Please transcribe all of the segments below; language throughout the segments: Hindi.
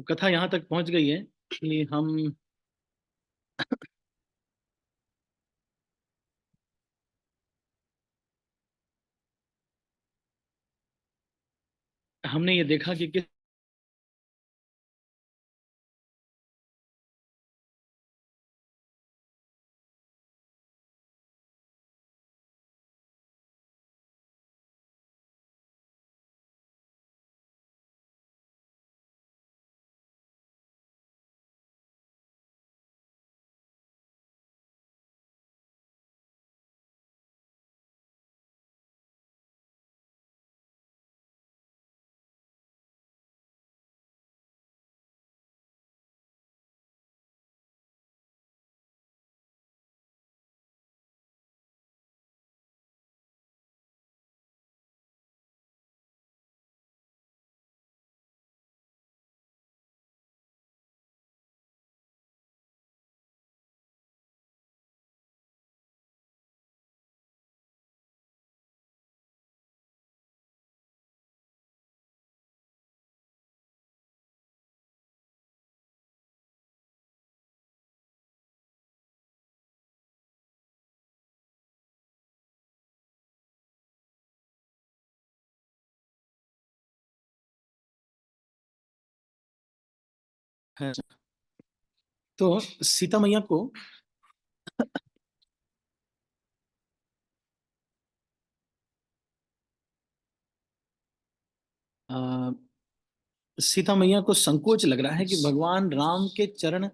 तो कथा यहाँ तक पहुंच गई है कि हमने ये देखा कि किस है। तो सीता मैया को आ, सीता मैया को संकोच लग रहा है कि भगवान राम के चरण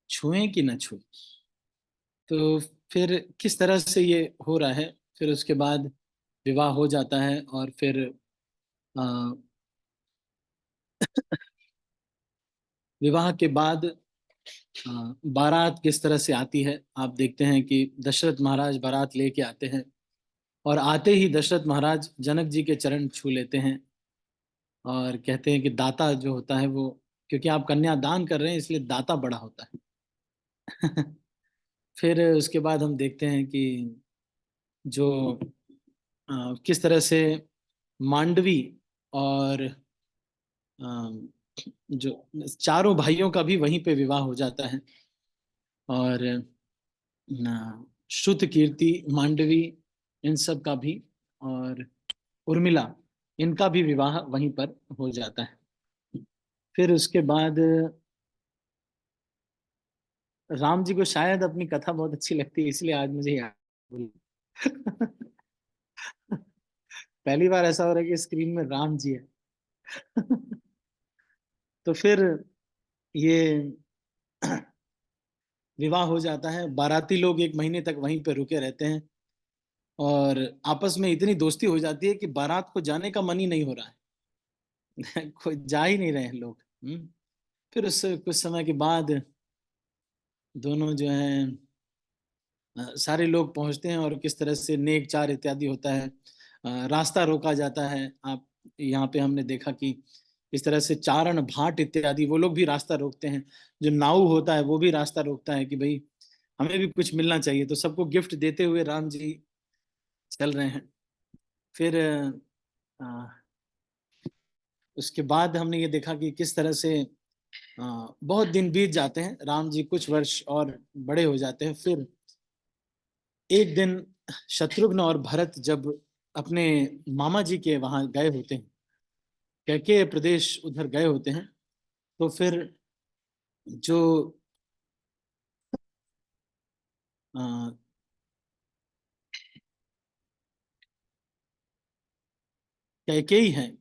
छुएं कि न छुएं। तो फिर किस तरह से ये हो रहा है। फिर उसके बाद विवाह हो जाता है और फिर आ, विवाह के बाद बारात किस तरह से आती है। आप देखते हैं कि दशरथ महाराज बारात लेके आते हैं और आते ही दशरथ महाराज जनक जी के चरण छू लेते हैं और कहते हैं कि दाता जो होता है वो, क्योंकि आप कन्या दान कर रहे हैं इसलिए दाता बड़ा होता है। फिर उसके बाद हम देखते हैं कि जो किस तरह से मांडवी और जो चारों भाइयों का भी वहीं पे विवाह हो जाता है। और श्रुत कीर्ति मांडवी इन सब का भी, और उर्मिला, इनका भी विवाह वहीं पर हो जाता है। फिर उसके बाद राम जी को शायद अपनी कथा बहुत अच्छी लगती है इसलिए आज मुझे याद भूल। पहली बार ऐसा हो रहा है कि स्क्रीन में राम जी है। तो फिर ये विवाह हो जाता है। बाराती लोग एक महीने तक वहीं पे रुके रहते हैं और आपस में इतनी दोस्ती हो जाती है कि बारात को जाने का मन ही नहीं हो रहा है। कोई जा ही नहीं रहे हैं लोग। फिर उस कुछ समय के बाद दोनों जो हैं सारे लोग पहुंचते हैं और किस तरह से नेक चार इत्यादि होता है। रास्ता रोका जाता है। आप यहाँ पे हमने देखा कि इस तरह से चारण भाट इत्यादि वो लोग भी रास्ता रोकते हैं। जो नाऊ होता है वो भी रास्ता रोकता है कि भाई हमें भी कुछ मिलना चाहिए। तो सबको गिफ्ट देते हुए राम जी चल रहे हैं। फिर उसके बाद हमने ये देखा कि किस तरह से बहुत दिन बीत जाते हैं। राम जी कुछ वर्ष और बड़े हो जाते हैं। फिर एक दिन शत्रुघ्न और भरत जब अपने मामा जी के वहां गए होते हैं, कैकेय प्रदेश उधर गए होते हैं, तो फिर जो अ, कैकेयी हैं,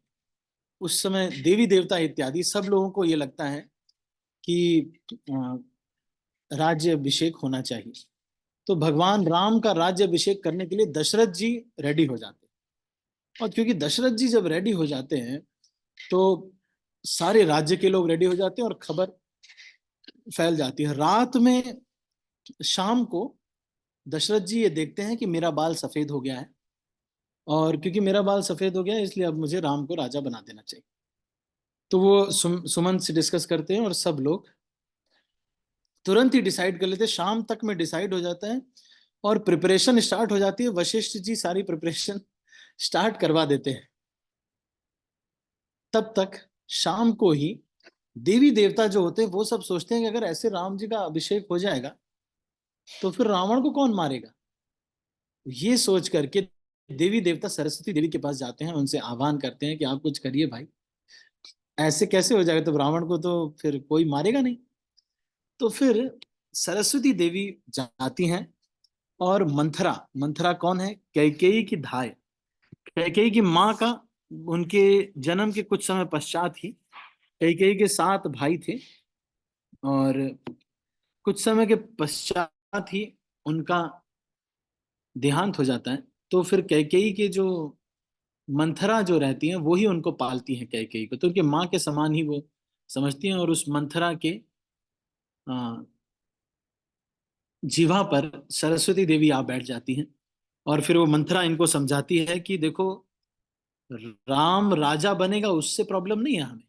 उस समय देवी देवता इत्यादि सब लोगों को ये लगता है कि राज्य अभिषेक होना चाहिए। तो भगवान राम का राज्य अभिषेक करने के लिए दशरथ जी रेडी हो जाते हैं। और क्योंकि दशरथ जी जब रेडी हो जाते हैं तो सारे राज्य के लोग रेडी हो जाते हैं और खबर फैल जाती है। रात में, शाम को दशरथ जी ये देखते हैं कि मेरा बाल सफेद हो गया है और क्योंकि मेरा बाल सफेद हो गया है इसलिए अब मुझे राम को राजा बना देना चाहिए। तो वो सुमंत से डिस्कस करते हैं और सब लोग तुरंत ही डिसाइड कर लेते हैं। शाम तक में डिसाइड हो जाता है और प्रिपरेशन स्टार्ट हो जाती है। वशिष्ठ जी सारी प्रिपरेशन स्टार्ट करवा देते हैं। तब तक शाम को ही देवी देवता जो होते हैं वो सब सोचते हैं कि अगर ऐसे राम जी का अभिषेक हो जाएगा तो फिर रावण को कौन मारेगा। ये सोच करके देवी देवता सरस्वती देवी के पास जाते हैं, उनसे आह्वान करते हैं कि आप कुछ करिए भाई, ऐसे कैसे हो जाएगा, तो रावण को तो फिर कोई मारेगा नहीं। तो फिर सरस्वती देवी जाती हैं, और मंथरा, मंथरा कौन है, कैकेयी की धाय, कैकेयी की माँ का, उनके जन्म के कुछ समय पश्चात ही कैकेयी के 7 भाई थे, और कुछ समय के पश्चात ही उनका देहांत हो जाता है। तो फिर कैकेयी के जो मंथरा जो रहती हैं वो ही उनको पालती हैं कैकेयी को, तो उनके माँ के समान ही वो समझती हैं, और उस मंथरा के जीवा पर सरस्वती देवी आ बैठ जाती हैं। और फिर वो मंथरा इनको समझाती है कि देखो, राम राजा बनेगा उससे प्रॉब्लम नहीं है हमें,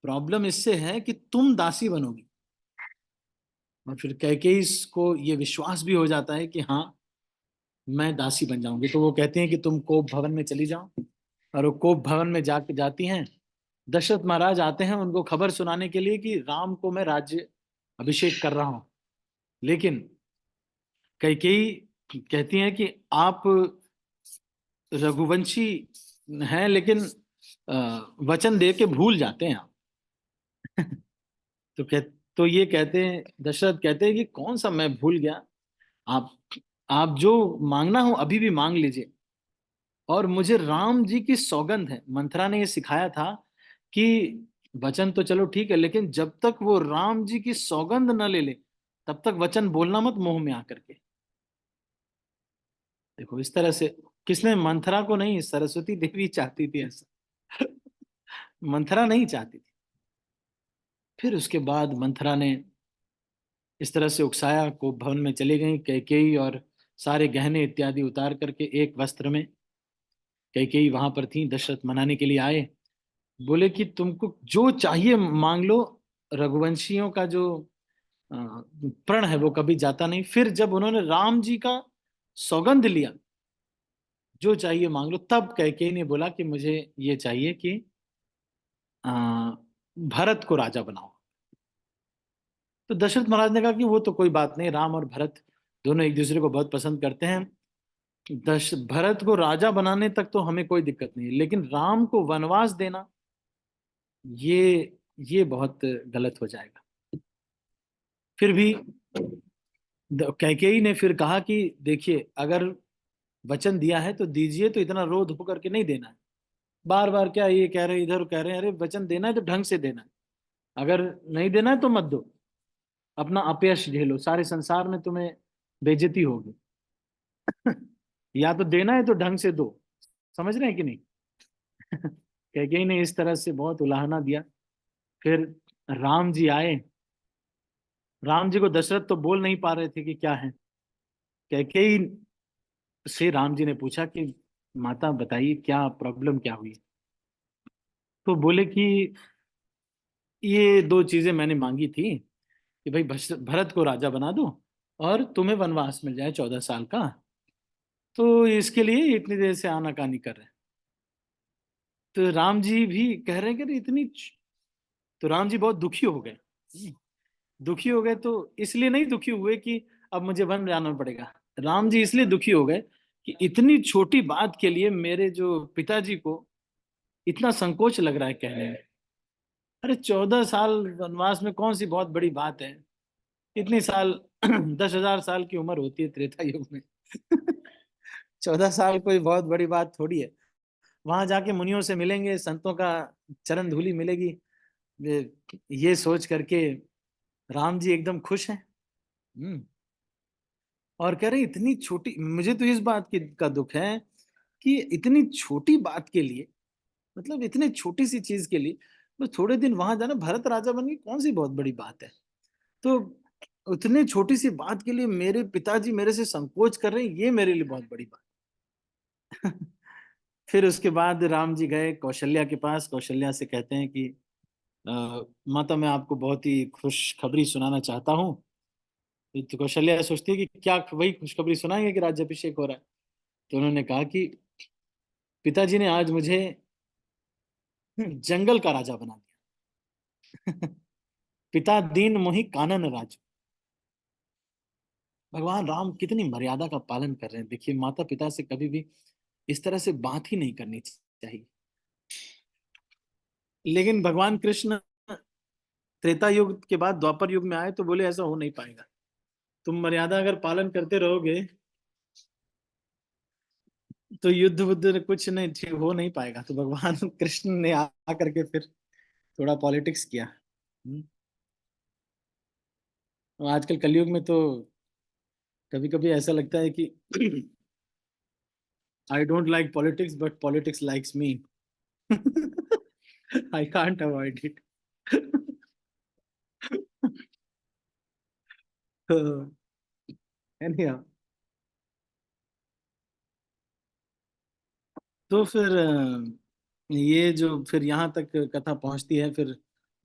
प्रॉब्लम इससे है कि तुम दासी बनोगी। और फिर कैकेयी को ये विश्वास भी हो जाता है कि हाँ, मैं दासी बन जाऊंगी। तो वो कहते हैं कि तुम कोप भवन में चली जाओ, और वो कोप भवन में जाके जाती हैं। दशरथ महाराज आते हैं उनको खबर सुनाने के लिए कि राम को मैं राज्य अभिषेक कर रहा हूं। लेकिन कैकेयी कहती हैं कि आप रघुवंशी हैं, लेकिन वचन दे के भूल जाते हैं आप। तो तो ये कहते हैं, दशरथ कहते हैं कि कौन सा मैं भूल गया, आप आप जो मांगना हो अभी भी मांग लीजिए। और मुझे राम जी की सौगंध है, मंथरा ने ये सिखाया था कि वचन तो चलो ठीक है, लेकिन जब तक वो राम जी की सौगंध न ले ले तब तक वचन बोलना मत मुंह में आकर के। देखो इस तरह से, किसने, मंथरा को नहीं, सरस्वती देवी चाहती थी ऐसा। मंथरा नहीं चाहती थी। फिर उसके बाद मंथरा ने इस तरह से उकसाया, को भवन में चली गई कैकेयी, और सारे गहने इत्यादि उतार करके एक वस्त्र में कैकेयी वहां पर थी, दशरथ मनाने के लिए आए। बोले कि तुमको जो चाहिए मांग लो, रघुवंशियों का जो अ, प्रण है वो कभी जाता नहीं। फिर जब उन्होंने राम जी का सौगंध लिया, जो चाहिए मांग लो, तब कैकेयी ने बोला कि मुझे ये चाहिए कि अ, भरत को राजा बनाओ। तो दशरथ महाराज ने कहा कि वो तो कोई बात नहीं, राम और भरत दोनों एक दूसरे को बहुत पसंद करते हैं, दश भरत को राजा बनाने तक तो हमें कोई दिक्कत नहीं है, लेकिन राम को वनवास देना, ये बहुत गलत हो जाएगा। फिर भी कैकेयी ने फिर कहा कि देखिए, अगर वचन दिया है तो दीजिए, तो इतना रोध होकर के नहीं देना है। बार बार क्या ये कह रहे, इधर कह रहे हैं, अरे वचन देना है तो ढंग से देना है, अगर नहीं देना है तो मत दो, अपना अपयश झेलो, सारे संसार में तुम्हें बेइज्जती होगी। या तो देना है तो ढंग से दो। समझ रहे हैं कि नहीं। कैकेयी ने इस तरह से बहुत उलाहना दिया। फिर राम जी आए। राम जी को दशरथ तो बोल नहीं पा रहे थे कि क्या है। कैकेयी से राम जी ने पूछा कि माता बताइए क्या प्रॉब्लम, क्या हुई। तो बोले कि ये 2 चीजें मैंने मांगी थी कि भाई भरत को राजा बना दो, और तुम्हें वनवास मिल जाए 14 साल का। तो इसके लिए इतनी देर से आनाकानी कर रहे हैं। तो राम जी भी कह रहे हैं कि अरे तो राम जी बहुत दुखी हो गए। दुखी हो गए तो इसलिए नहीं दुखी हुए कि अब मुझे वन जाना पड़ेगा। राम जी इसलिए दुखी हो गए कि इतनी छोटी बात के लिए मेरे जो पिताजी को इतना संकोच लग रहा है कहने में। अरे 14 साल वनवास में कौन सी बहुत बड़ी बात है, इतनी साल 10,000 साल की उम्र होती है त्रेता युग में। 14 साल कोई बहुत बड़ी बात थोड़ी है। वहां जाके मुनियों से मिलेंगे, संतों का चरण धूलि मिलेगी। ये सोच करके राम जी एकदम खुश हैं। हम्म। और कह रहे इतनी छोटी, मुझे तो इस बात की का दुख है कि इतनी छोटी बात के लिए, मतलब इतनी छोटी सी चीज के लिए बस थोड़े दिन वहां जाना, भरत राजा बन गए, कौन सी बहुत बड़ी बात है। तो उतनी छोटी सी बात के लिए मेरे पिताजी मेरे से संकोच कर रहे हैं, ये मेरे लिए बहुत बड़ी बात। फिर उसके बाद राम जी गए कौशल्या के पास, कौशल्या से कहते हैं कि अ, माता मैं आपको बहुत ही खुशखबरी सुनाना चाहता हूँ। तो कौशल्या सोचती है कि क्या वही खुशखबरी सुनाएंगे कि राज्याभिषेक हो रहा है। तो उन्होंने कहा कि पिताजी ने आज मुझे जंगल का राजा बना दिया। पिता दीन मोहि कानन राज। भगवान राम कितनी मर्यादा का पालन कर रहे हैं। देखिए, माता पिता से कभी भी इस तरह से बात ही नहीं करनी चाहिए। लेकिन भगवान कृष्ण त्रेता युग के बाद द्वापर युग में आए तो बोले ऐसा हो नहीं पाएगा। तुम मर्यादा अगर पालन करते रहोगे तो युद्ध वुद्ध कुछ नहीं ठीक हो नहीं पाएगा। तो भगवान कृष्ण ने करके फिर थोड़ा पॉलिटिक्स किया। हम्म। और आजकल कलयुग में तो कभी कभी ऐसा लगता है कि I don't like politics but politics likes me. I can't avoid it. anyhow, तो फिर ये जो फिर यहाँ तक कथा पहुंचती है, फिर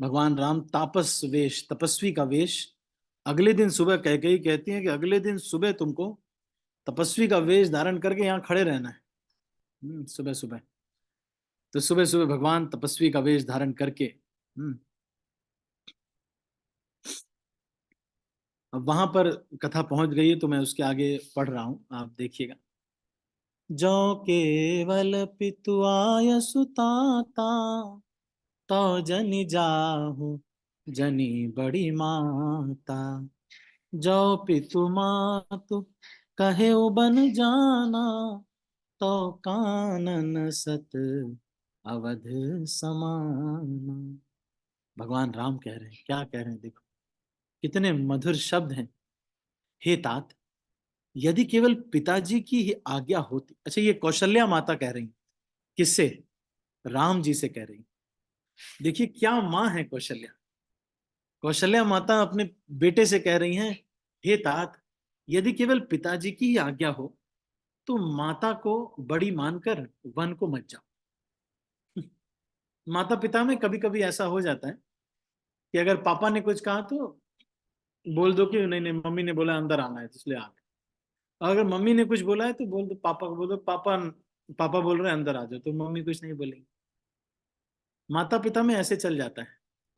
भगवान राम तापस वेश, तपस्वी का वेश। अगले दिन सुबह कैकेयी कहती है कि अगले दिन सुबह तुमको तपस्वी का वेश धारण करके यहाँ खड़े रहना है। सुबह सुबह। तो सुबह सुबह भगवान तपस्वी का वेश धारण करके अब वहां पर कथा पहुंच गई है, तो मैं उसके आगे पढ़ रहा हूं, आप देखिएगा। जो केवल पितु आय सुताता, तो जनि जाहु जनि बड़ी माता। जो पितु मातु कहे बन जाना, तो कानन सत अवध समाना। भगवान राम कह रहे हैं, क्या कह रहे हैं देखो, कितने मधुर शब्द हैं। हे तात, यदि केवल पिताजी की ही आज्ञा होती। अच्छा, ये कौशल्या माता कह रही, किससे? राम जी से कह रही। देखिए क्या माँ है कौशल्या। कौशल्या माता अपने बेटे से कह रही हैं, हे तात, यदि केवल पिताजी की ही आज्ञा हो तो माता को बड़ी मानकर वन को मत जाओ। माता पिता में कभी कभी ऐसा हो जाता है कि अगर पापा ने कुछ कहा तो बोल दो कि नहीं नहीं, मम्मी ने बोला अंदर आना है तो इसलिए आ गए। अगर मम्मी ने कुछ बोला है तो बोल दो, पापा को बोल दो, पापा पापा बोल रहे हैं अंदर आ जाओ, तो मम्मी कुछ नहीं बोलेगी। माता पिता में ऐसे चल जाता है।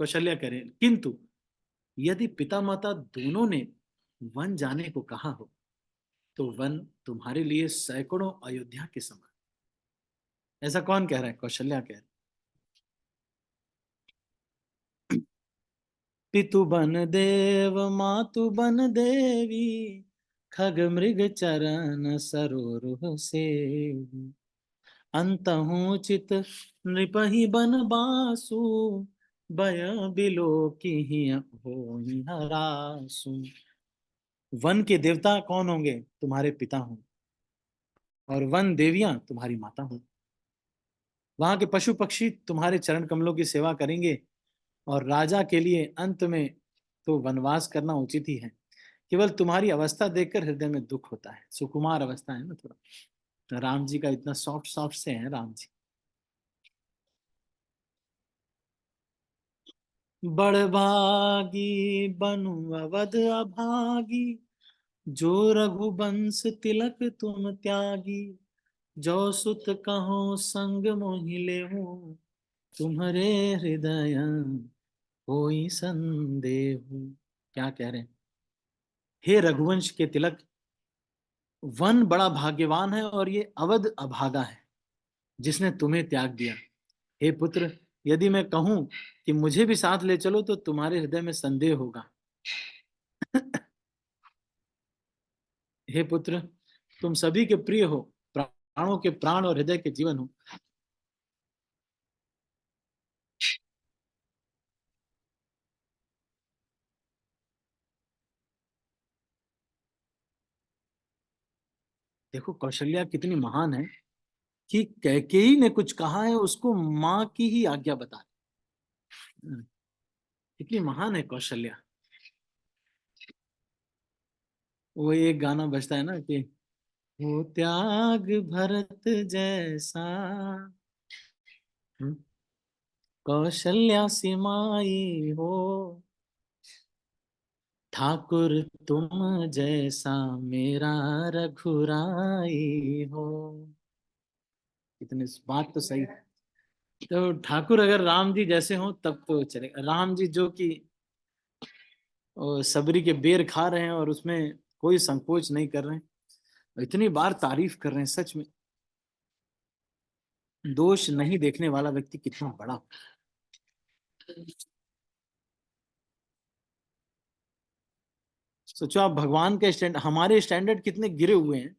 कौशल्या करें, किंतु यदि पिता माता दोनों ने वन जाने को कहा हो तो वन तुम्हारे लिए सैकड़ों अयोध्या के समान। ऐसा कौन कह रहा है? कौशल्या कह रही। पितु बन देव मातु बन देवी, खग मृग चरण सरोरुह सेवी। अंतहु चित नृपहि बन बासु, भय बिलो की होई हरासु। वन के देवता कौन होंगे? तुम्हारे पिता होंगे, और वन देवियां तुम्हारी माता होंगी। वहां के पशु पक्षी तुम्हारे चरण कमलों की सेवा करेंगे, और राजा के लिए अंत में तो वनवास करना उचित ही है। केवल तुम्हारी अवस्था देखकर हृदय में दुख होता है। सुकुमार अवस्था है ना थोड़ा, तो राम जी का इतना सॉफ्ट सॉफ्ट से है राम जी। बड़भागी बनु अवध अभागी, जो रघुबंश तिलक तुम त्यागी। जो सुत कहो संग मोहि लेहूं, तुम्हारे हृदय कोई संदेह। क्या कह रहे हैं? हे रघुवंश के तिलक, वन बड़ा भाग्यवान है और ये अवध अभागा है जिसने तुम्हें त्याग दिया। हे पुत्र, यदि मैं कहूं कि मुझे भी साथ ले चलो तो तुम्हारे हृदय में संदेह होगा। हे पुत्र, तुम सभी के प्रिय हो, प्राणों के प्राण और हृदय के जीवन हो। देखो कौशल्या कितनी महान है कि कैकेयी ने कुछ कहा है उसको माँ की ही आज्ञा बता दी। कितनी महान है कौशल्या। वो एक गाना बजता है ना कि वो त्याग भरत जैसा, हम्म, कौशल्या सिमाई हो, ठाकुर तुम जैसा मेरा रघुराई हो। इतने बात तो सही। तो ठाकुर अगर राम जी जैसे हो तब तो चलेगा। राम जी जो कि सबरी के बेर खा रहे हैं और उसमें कोई संकोच नहीं कर रहे हैं, इतनी बार तारीफ कर रहे हैं, सच में दोष नहीं देखने वाला व्यक्ति कितना बड़ा। सोचो आप, भगवान के हमारे स्टैंडर्ड कितने गिरे हुए हैं,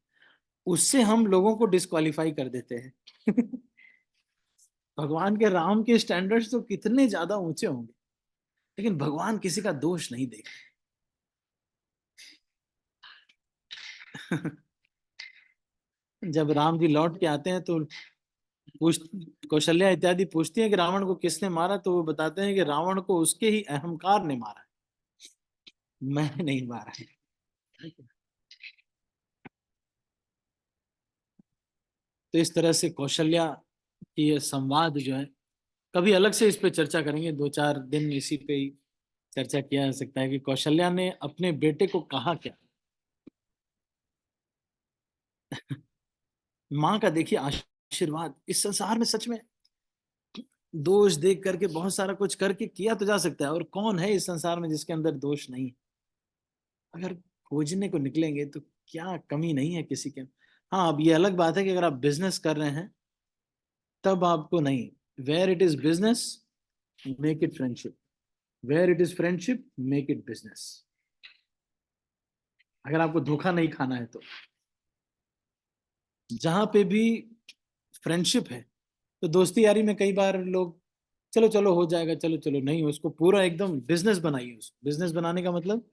उससे हम लोगों को डिस्क्वालीफाई कर देते हैं। भगवान के राम के स्टैंडर्ड्स तो कितने ज्यादा ऊंचे होंगे, लेकिन भगवान किसी का दोष नहीं देख। जब राम जी लौट के आते हैं तो पूछ कौशल्या इत्यादि पूछती है कि रावण को किसने मारा, तो वो बताते हैं कि रावण को उसके ही अहंकार ने मारा, मैं नहीं मारा है। तो इस तरह से कौशल्या की ये संवाद जो है, कभी अलग से इस पे चर्चा करेंगे, 2-4 दिन इसी पे ही चर्चा किया जा सकता है कि कौशल्या ने अपने बेटे को कहा क्या। माँ का देखिए आशीर्वाद, इस संसार में सच में दोष देख करके बहुत सारा कुछ करके किया तो जा सकता है, और कौन है इस संसार में जिसके अंदर दोष नहीं है। अगर खोजने को निकलेंगे तो क्या कमी नहीं है किसी के। हाँ, अब ये अलग बात है कि अगर आप बिजनेस कर रहे हैं तब आपको नहीं, where it is business make it friendship, where it is friendship make it business. अगर आपको धोखा नहीं खाना है तो जहां पे भी फ्रेंडशिप है, तो दोस्ती यारी में कई बार लोग चलो चलो हो जाएगा, चलो चलो, नहीं, उसको पूरा एकदम बिजनेस बनाइए। उसको बिजनेस बनाने का मतलब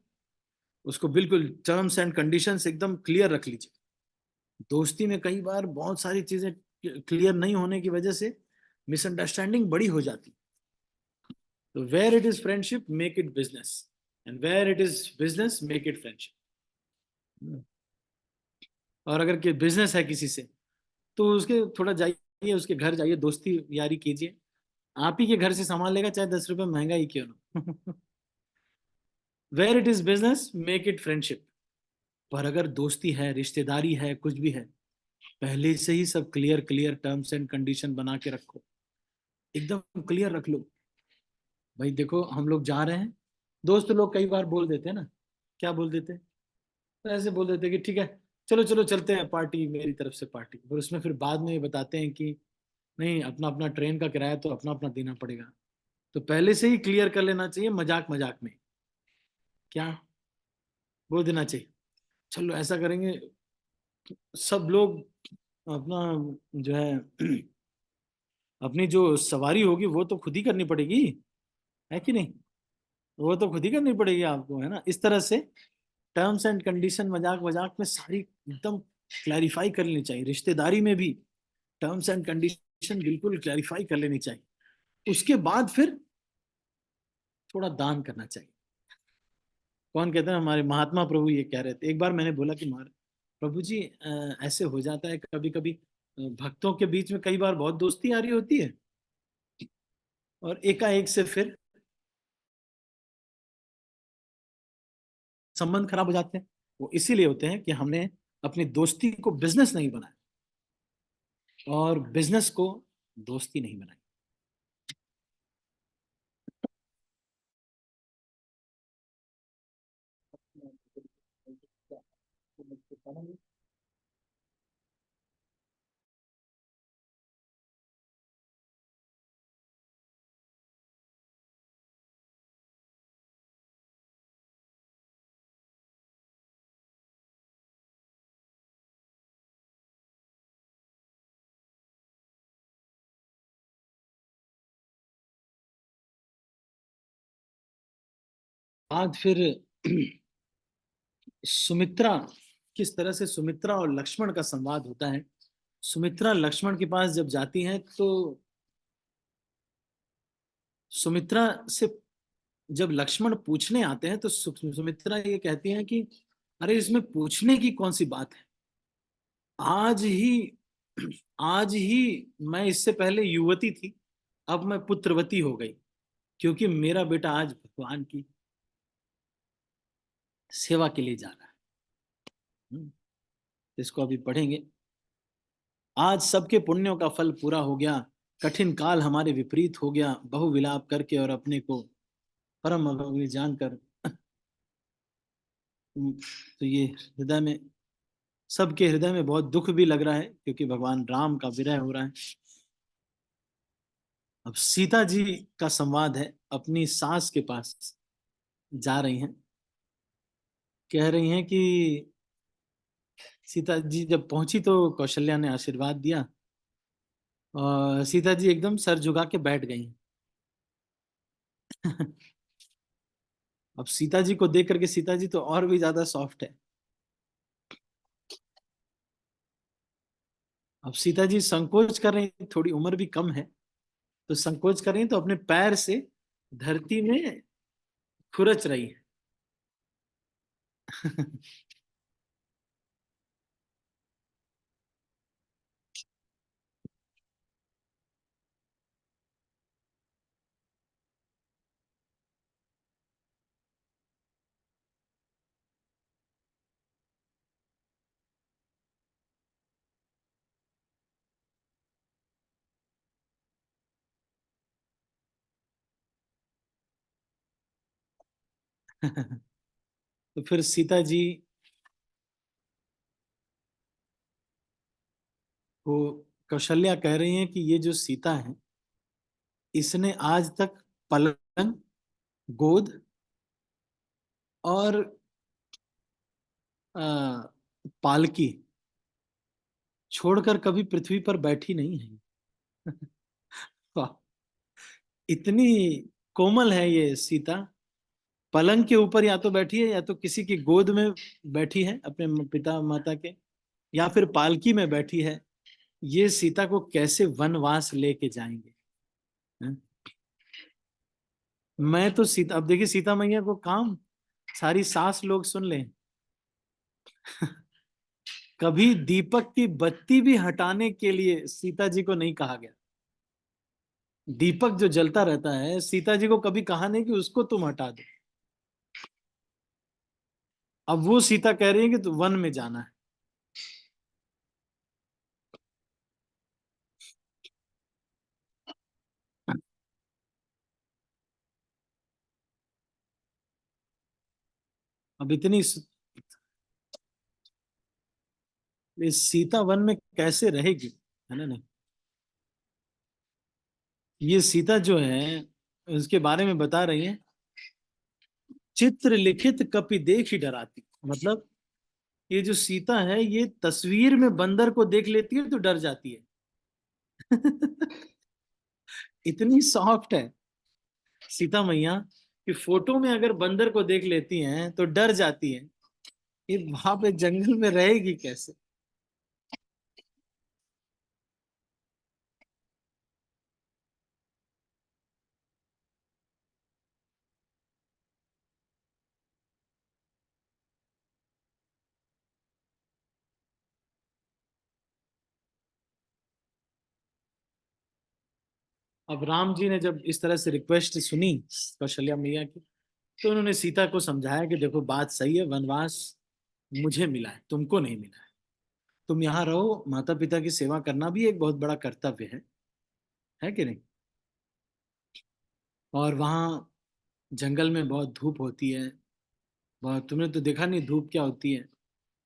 उसको बिल्कुल टर्म्स एंड कंडीशंस एकदम क्लियर रख लीजिए। दोस्ती में कई बार बहुत सारी चीजें क्लियर नहीं होने की वजह से मिसअंडरस्टैंडिंग बड़ी हो जाती। तो where it is friendship make it business, and where it is business make it friendship. और अगर के बिजनेस है किसी से, तो उसके थोड़ा जाइए, उसके घर जाइए, दोस्ती यारी कीजिए। आप ही के घर से सामान लेगा, चाहे 10 रुपए महंगा ही क्यों ना। Where it is business make it friendship. पर अगर दोस्ती है, रिश्तेदारी है, कुछ भी है, पहले से ही सब clear clear terms and condition बना के रखो, एकदम क्लियर रख लो। भाई देखो, हम लोग जा रहे हैं, दोस्त लोग कई बार बोल देते हैं ना, क्या बोल देते हैं, तो ऐसे बोल देते हैं कि ठीक है, चलो चलो चलते हैं, पार्टी मेरी तरफ से पार्टी, और उसमें फिर बाद में ये बताते हैं कि नहीं, अपना अपना ट्रेन का किराया तो अपना अपना देना पड़ेगा। तो पहले से ही क्लियर कर लेना चाहिए, मजाक मजाक में क्या बोल देना चाहिए, चलो ऐसा करेंगे, सब लोग अपना जो है अपनी जो सवारी होगी वो तो खुद ही करनी पड़ेगी, है कि नहीं, वो तो खुद ही करनी पड़ेगी आपको, है ना। इस तरह से टर्म्स एंड कंडीशन मजाक मजाक में सारी एकदम क्लैरिफाई कर लेनी चाहिए। रिश्तेदारी में भी टर्म्स एंड कंडीशन बिल्कुल क्लैरिफाई कर लेनी चाहिए। उसके बाद फिर थोड़ा दान करना चाहिए। कौन कहते हैं, हमारे महात्मा प्रभु ये कह रहे थे। एक बार मैंने बोला कि महाराज प्रभु जी, ऐसे हो जाता है कभी कभी, भक्तों के बीच में कई बार बहुत दोस्ती आ रही होती है, और एकाएक से फिर संबंध खराब हो जाते हैं। वो इसीलिए होते हैं कि हमने अपनी दोस्ती को बिजनेस नहीं बनाया, और बिजनेस को दोस्ती नहीं बनाई। आज फिर सुमित्रा, किस तरह से सुमित्रा और लक्ष्मण का संवाद होता है। सुमित्रा लक्ष्मण के पास जब जाती हैं तो सुमित्रा से जब लक्ष्मण पूछने आते हैं तो सुमित्रा ये कहती हैं कि अरे इसमें पूछने की कौन सी बात है, आज ही आज ही मैं इससे पहले युवती थी, अब मैं पुत्रवती हो गई, क्योंकि मेरा बेटा आज भगवान की सेवा के लिए जा रहा है। हम्म, इसको अभी पढ़ेंगे। आज सबके पुण्यों का फल पूरा हो गया, कठिन काल हमारे विपरीत हो गया, बहु विलाप करके और अपने को परम अभागी जानकर। तो ये हृदय में, सबके हृदय में बहुत दुख भी लग रहा है, क्योंकि भगवान राम का विरह हो रहा है। अब सीता जी का संवाद है, अपनी सास के पास जा रही हैं, कह रही हैं कि सीता जी जब पहुंची तो कौशल्या ने आशीर्वाद दिया, और सीता जी एकदम सर झुका के बैठ गई। अब सीता जी को देख करके सीता जी तो और भी ज्यादा सॉफ्ट है। अब सीता जी संकोच कर रही, थोड़ी उम्र भी कम है, तो संकोच कर रही तो अपने पैर से धरती में खुरच रही है। तो फिर सीता जी को कौशल्या कह रही हैं कि ये जो सीता है, इसने आज तक पलंग, गोद और आ, पालकी छोड़कर कभी पृथ्वी पर बैठी नहीं है। वाह, इतनी कोमल है ये सीता। पलंग के ऊपर या तो बैठी है, या तो किसी की गोद में बैठी है अपने पिता माता के, या फिर पालकी में बैठी है। ये सीता को कैसे वनवास लेके जाएंगे, हैं? मैं तो सीता, अब देखिए सीता मैया को काम, सारी सास लोग सुन लें। कभी दीपक की बत्ती भी हटाने के लिए सीता जी को नहीं कहा गया। दीपक जो जलता रहता है, सीता जी को कभी कहा नहीं कि उसको तुम हटा दो। अब वो सीता कह रही है कि तू वन में जाना है। अब इतनी इस सीता वन में कैसे रहेगी, है ना? नहीं, ये सीता जो है, उसके बारे में बता रही है, चित्र लिखित कपि देख ही डराती। मतलब ये जो सीता है, ये तस्वीर में बंदर को देख लेती है तो डर जाती है। इतनी सॉफ्ट है सीता मैया कि फोटो में अगर बंदर को देख लेती हैं तो डर जाती है। ये वहां पे जंगल में रहेगी कैसे? अब राम जी ने जब इस तरह से रिक्वेस्ट सुनी कौशल्या मैया की, तो उन्होंने सीता को समझाया कि देखो बात सही है, वनवास मुझे मिला है, तुमको नहीं मिला है। तुम यहाँ रहो, माता पिता की सेवा करना भी एक बहुत बड़ा कर्तव्य है कि नहीं? और वहाँ जंगल में बहुत धूप होती है। बहुत, तुमने तो देखा नहीं धूप क्या होती है।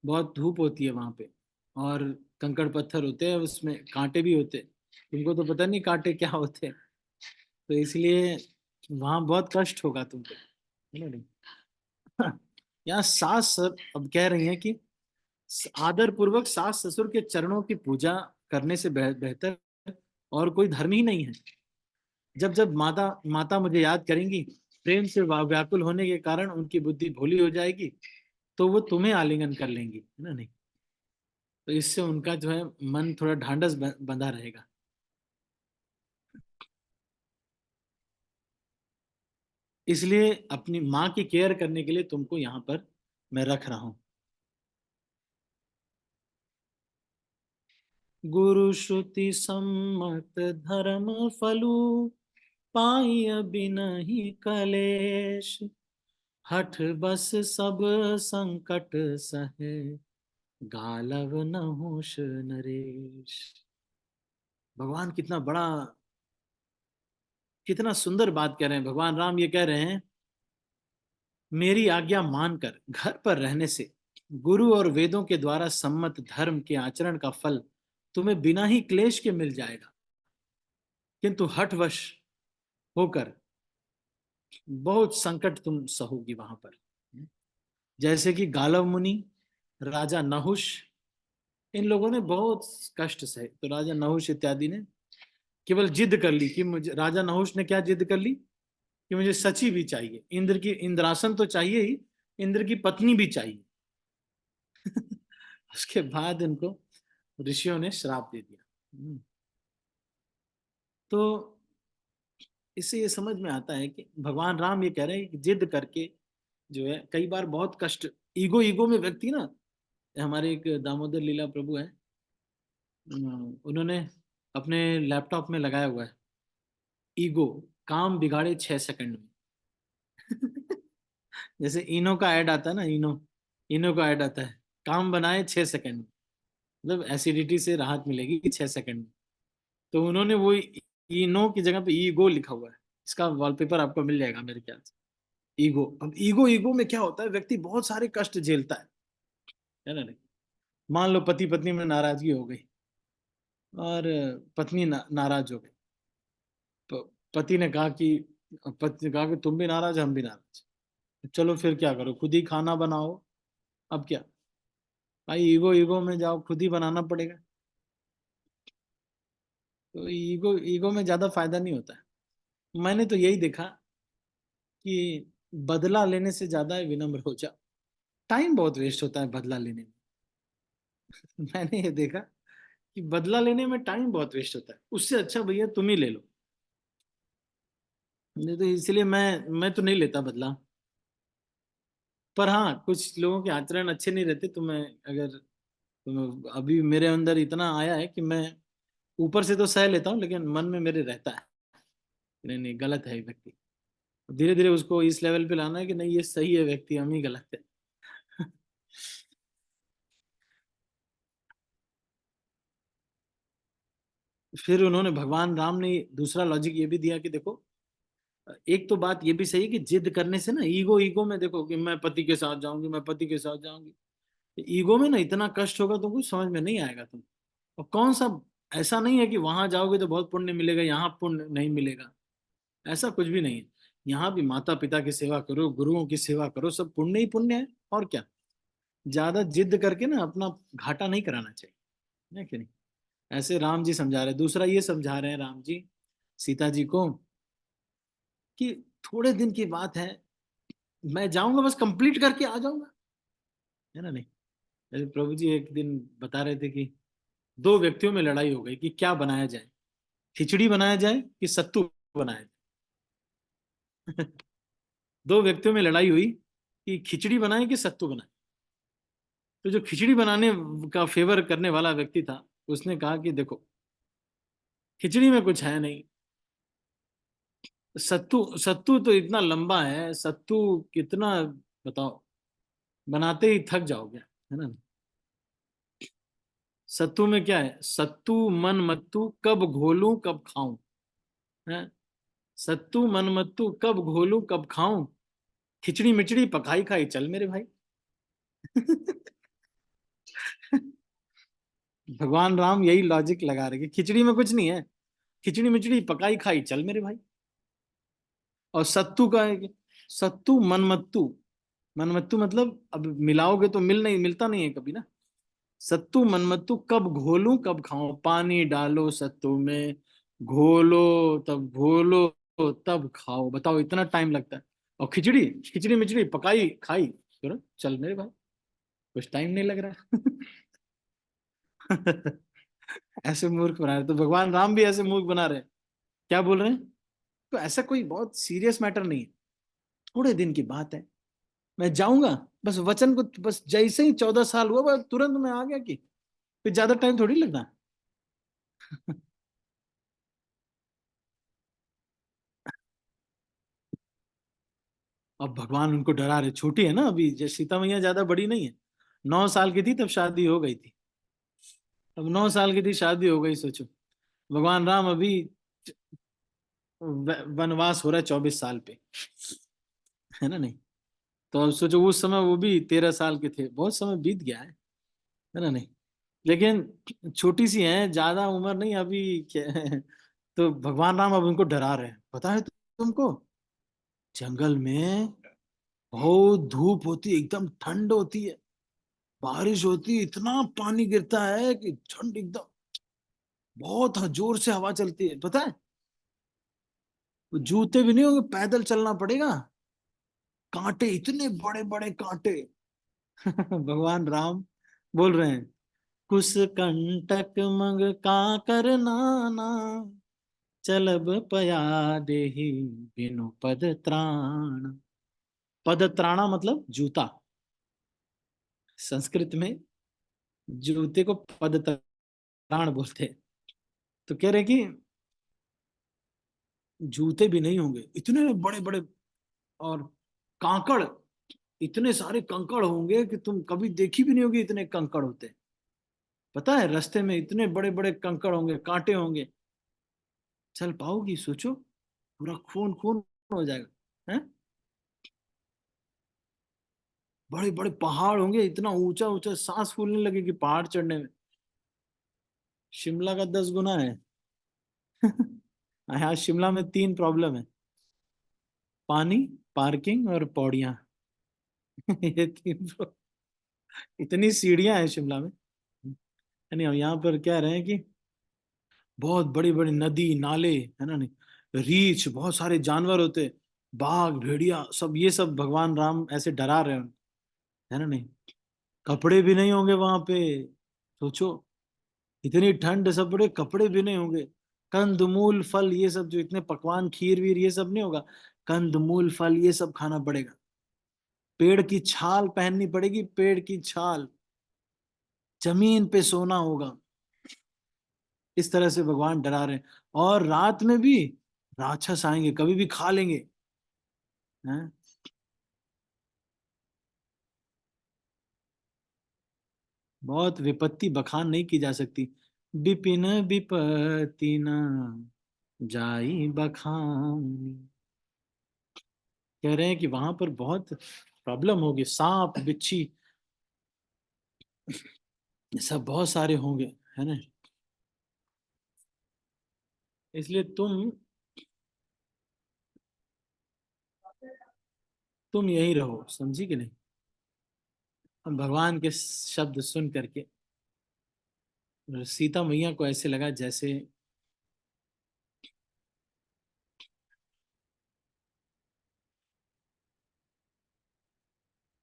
बहुत धूप होती है वहां पे। और कंकड़ पत्थर होते हैं, उसमें कांटे भी होते हैं। तुमको तो पता नहीं कांटे क्या होते हैं। तो इसलिए वहां बहुत कष्ट होगा तुमको, है ना? नहीं। यहाँ अब कह रही हैं कि आदर पूर्वक सास ससुर के चरणों की पूजा करने से बेहतर और कोई धर्म ही नहीं है। जब जब माता माता मुझे याद करेंगी, प्रेम से व्याकुल होने के कारण उनकी बुद्धि भोली हो जाएगी, तो वो तुम्हें आलिंगन कर लेंगी, है ना? नहीं, तो इससे उनका जो है मन थोड़ा ढांढस बंधा रहेगा। इसलिए अपनी माँ की केयर करने के लिए तुमको यहाँ पर मैं रख रहा हूँ। गुरु श्रुति सम्मत धर्म फलु, पाई बिनहि कलेश। हठ बस सब संकट सहे, गालव न होश नरेश। भगवान कितना बड़ा कितना सुंदर बात कह रहे हैं भगवान राम। ये कह रहे हैं, मेरी आज्ञा मानकर घर पर रहने से गुरु और वेदों के द्वारा सम्मत धर्म के आचरण का फल तुम्हें बिना ही क्लेश के मिल जाएगा, किंतु हठवश होकर बहुत संकट तुम सहोगी वहां पर। जैसे कि गालव मुनि, राजा नहुष, इन लोगों ने बहुत कष्ट सहे। तो राजा नहुष इत्यादि ने केवल जिद कर ली कि मुझे, राजा नहुष ने क्या जिद कर ली कि मुझे सची भी चाहिए, इंद्र की इंद्रासन तो चाहिए ही, इंद्र की पत्नी भी चाहिए। उसके बाद इनको ऋषियों ने श्राप दे दिया। तो इससे ये समझ में आता है कि भगवान राम ये कह रहे हैं कि जिद करके जो है, कई बार बहुत कष्ट, ईगो ईगो में व्यक्ति ना, हमारे एक दामोदर लीला प्रभु है, उन्होंने अपने लैपटॉप में लगाया हुआ है, ईगो काम बिगाड़े 6 सेकंड में। जैसे इनो का ऐड आता है ना, इनो, इनो का ऐड आता है, काम बनाए 6 सेकंड में, मतलब एसिडिटी से राहत मिलेगी 6 सेकंड में। तो उन्होंने वो इनो की जगह पे ईगो लिखा हुआ है। इसका वॉलपेपर आपको मिल जाएगा मेरे ख्याल से। ईगो, अब ईगो ईगो में क्या होता है, व्यक्ति बहुत सारे कष्ट झेलता है ना। नहीं, मान लो पति पत्नी में नाराजगी हो गई और पत्नी नाराज हो गई। पति ने कहा कि, पत्नी ने कहा कि तुम भी नाराज, हम भी नाराज, चलो फिर क्या करो, खुद ही खाना बनाओ। अब क्या भाई, ईगो ईगो में जाओ, खुद ही बनाना पड़ेगा। तो ईगो ईगो में ज्यादा फायदा नहीं होता है। मैंने तो यही देखा कि बदला लेने से ज्यादा विनम्र हो जाओ। टाइम बहुत वेस्ट होता है बदला लेने में। मैंने ये देखा कि बदला लेने में टाइम बहुत वेस्ट होता है, उससे अच्छा भैया तुम ही ले लो। नहीं तो इसलिए मैं तो नहीं लेता बदला। पर हाँ, कुछ लोगों के आचरण अच्छे नहीं रहते, तो मैं, अगर अभी मेरे अंदर इतना आया है कि मैं ऊपर से तो सह लेता हूँ, लेकिन मन में मेरे रहता है नहीं नहीं, गलत है ये व्यक्ति। धीरे धीरे उसको इस लेवल पे लाना है कि नहीं, ये सही है व्यक्ति, हम ही गलत है। फिर उन्होंने, भगवान राम ने दूसरा लॉजिक ये भी दिया कि देखो, एक तो बात ये भी सही है कि जिद करने से ना, ईगो ईगो में देखो कि मैं पति के साथ जाऊंगी, मैं पति के साथ जाऊंगी, ईगो में ना इतना कष्ट होगा तुमको, समझ में नहीं आएगा तुम। और कौन सा, ऐसा नहीं है कि वहां जाओगे तो बहुत पुण्य मिलेगा, यहाँ पुण्य नहीं मिलेगा, ऐसा कुछ भी नहीं है। यहाँ भी माता पिता की सेवा करो, गुरुओं की सेवा करो, सब पुण्य ही पुण्य है। और क्या, ज्यादा जिद करके ना अपना घाटा नहीं कराना चाहिए, है कि नहीं। ऐसे राम जी समझा रहे, दूसरा ये समझा रहे हैं राम जी सीता जी को कि थोड़े दिन की बात है, मैं जाऊंगा बस कंप्लीट करके आ जाऊंगा, है ना। नहीं, जैसे प्रभु जी एक दिन बता रहे थे कि दो व्यक्तियों में लड़ाई हो गई कि क्या बनाया जाए, खिचड़ी बनाया जाए कि सत्तू बनाया जाए। दो व्यक्तियों में लड़ाई हुई कि खिचड़ी बनाए कि सत्तू बनाए। तो जो खिचड़ी बनाने का फेवर करने वाला व्यक्ति था, उसने कहा कि देखो, खिचड़ी में कुछ है नहीं, सत्तू, सत्तू तो इतना लंबा है, सत्तू कितना, बताओ, बनाते ही थक जाओगे, है ना। सत्तू में क्या है, सत्तू मन मत्तू कब घोलूं कब खाऊं, है। सत्तू मन मत्तू कब घोलूं कब खाऊं, खिचड़ी मिचड़ी पकाई खाई चल मेरे भाई। भगवान राम यही लॉजिक लगा रहे कि खिचड़ी में कुछ नहीं है, खिचड़ी मिचड़ी पकाई खाई चल मेरे भाई। और सत्तू का है कि सत्तू मनमत्तू, मनमत्तू मतलब अब मिलाओगे तो नहीं मिलता नहीं है कभी ना। सत्तू मनमत्तू कब घोलूं कब खाऊं, पानी डालो सत्तू में, घोलो, तब घोलो, तब खाओ, बताओ इतना टाइम लगता है। और खिचड़ी, खिचड़ी मिचड़ी पकाई खाई तुरंत चल मेरे भाई, कुछ टाइम नहीं लग रहा। ऐसे मूर्ख बना रहे, तो भगवान राम भी ऐसे मूर्ख बना रहे हैं। क्या बोल रहे हैं, तो ऐसा कोई बहुत सीरियस मैटर नहीं है, थोड़े दिन की बात है, मैं जाऊंगा, बस वचन को, बस जैसे ही 14 साल हुआ बस तुरंत मैं आ गया कि फिर ज्यादा टाइम थोड़ी लगना। अब भगवान उनको डरा रहे, छोटी है ना अभी, जैसे सीता मैया ज्यादा बड़ी नहीं है, 9 साल की थी तब शादी हो गई थी। अब 9 साल की थी, शादी हो गई, सोचो। भगवान राम अभी वनवास हो रहा है 24 साल पे, है ना नहीं? तो अब सोचो उस समय वो भी 13 साल के थे, बहुत समय बीत गया है ना नहीं? लेकिन छोटी सी है, ज्यादा उम्र नहीं अभी क्या है। तो भगवान राम अब उनको डरा रहे हैं, पता है तुमको? जंगल में बहुत धूप होती है, एकदम ठंड होती है, बारिश होती है, इतना पानी गिरता है कि ठंड एकदम, बहुत जोर से हवा चलती है, पता है? वो जूते भी नहीं होंगे, पैदल चलना पड़ेगा, कांटे, इतने बड़े बड़े कांटे। भगवान राम बोल रहे हैं, कुस कंटक मंग काकर नाना, चलब पया देहि बिनु पद त्राण। पद त्राणा मतलब जूता, संस्कृत में जूते को पद त्राण बोलते हैं। तो कह रहे कि जूते भी नहीं होंगे, इतने बड़े बड़े, और कांकड़, इतने सारे कंकड़ होंगे कि तुम कभी देखी भी नहीं होगी, इतने कंकड़ होते। पता है रास्ते में इतने बड़े बड़े कंकड़ होंगे, कांटे होंगे, चल पाओगी? सोचो, पूरा खून खून हो जाएगा है। बड़े बड़े पहाड़ होंगे, इतना ऊंचा ऊंचा, सांस फूलने लगेगी पहाड़ चढ़ने में। शिमला का 10 गुना है। यहाँ शिमला में 3 प्रॉब्लम है, पानी, पार्किंग और पौड़ियाँ। ये इतनी सीढ़ियां हैं शिमला में। यानी हम यहाँ पर कह रहे हैं कि बहुत बड़ी बड़ी नदी नाले, है ना नहीं, रीछ, बहुत सारे जानवर होते, बाघ भेड़िया सब, ये सब भगवान राम ऐसे डरा रहे हैं, है ना नहीं? कपड़े भी नहीं होंगे वहां पे, सोचो, इतनी ठंड, सब बड़े, कपड़े भी नहीं होंगे। कंद मूल फल ये सब, जो इतने पकवान, खीर वीर ये सब नहीं होगा, कंद मूल फल ये सब खाना पड़ेगा, पेड़ की छाल पहननी पड़ेगी, पेड़ की छाल, जमीन पे सोना होगा। इस तरह से भगवान डरा रहे हैं। और रात में भी राक्षस आएंगे, कभी भी खा लेंगे, हैं? बहुत विपत्ति बखान नहीं की जा सकती। विपिन विपत्ति न जाई बखानी। कह रहे हैं कि वहां पर बहुत प्रॉब्लम होगी, सांप बिच्छी सब बहुत सारे होंगे, है ना? इसलिए तुम यही रहो, समझी कि नहीं? हम भगवान के शब्द सुन करके सीता मैया को ऐसे लगा जैसे,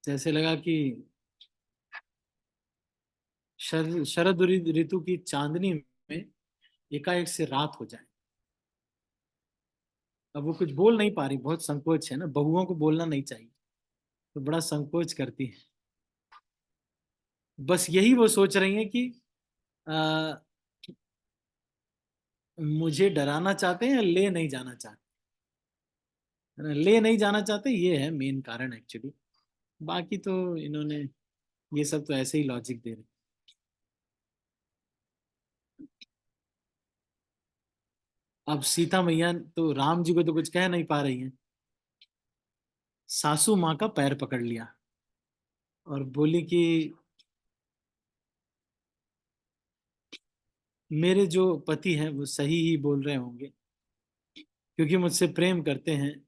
जैसे लगा कि शरद ऋतु की चांदनी में एकाएक से रात हो जाए। अब वो कुछ बोल नहीं पा रही, बहुत संकोच है ना, बहुओं को बोलना नहीं चाहिए, तो बड़ा संकोच करती है। बस यही वो सोच रही है कि आ, मुझे डराना चाहते हैं या ले नहीं जाना चाहते, है ना? ले नहीं जाना चाहते, ये है मेन कारण एक्चुअली। बाकी तो इन्होंने ये सब तो ऐसे ही लॉजिक दे रहे। अब सीता मैया तो राम जी को तो कुछ कह नहीं पा रही है, सासू माँ का पैर पकड़ लिया और बोली कि मेरे जो पति हैं वो सही ही बोल रहे होंगे, क्योंकि मुझसे प्रेम करते हैं,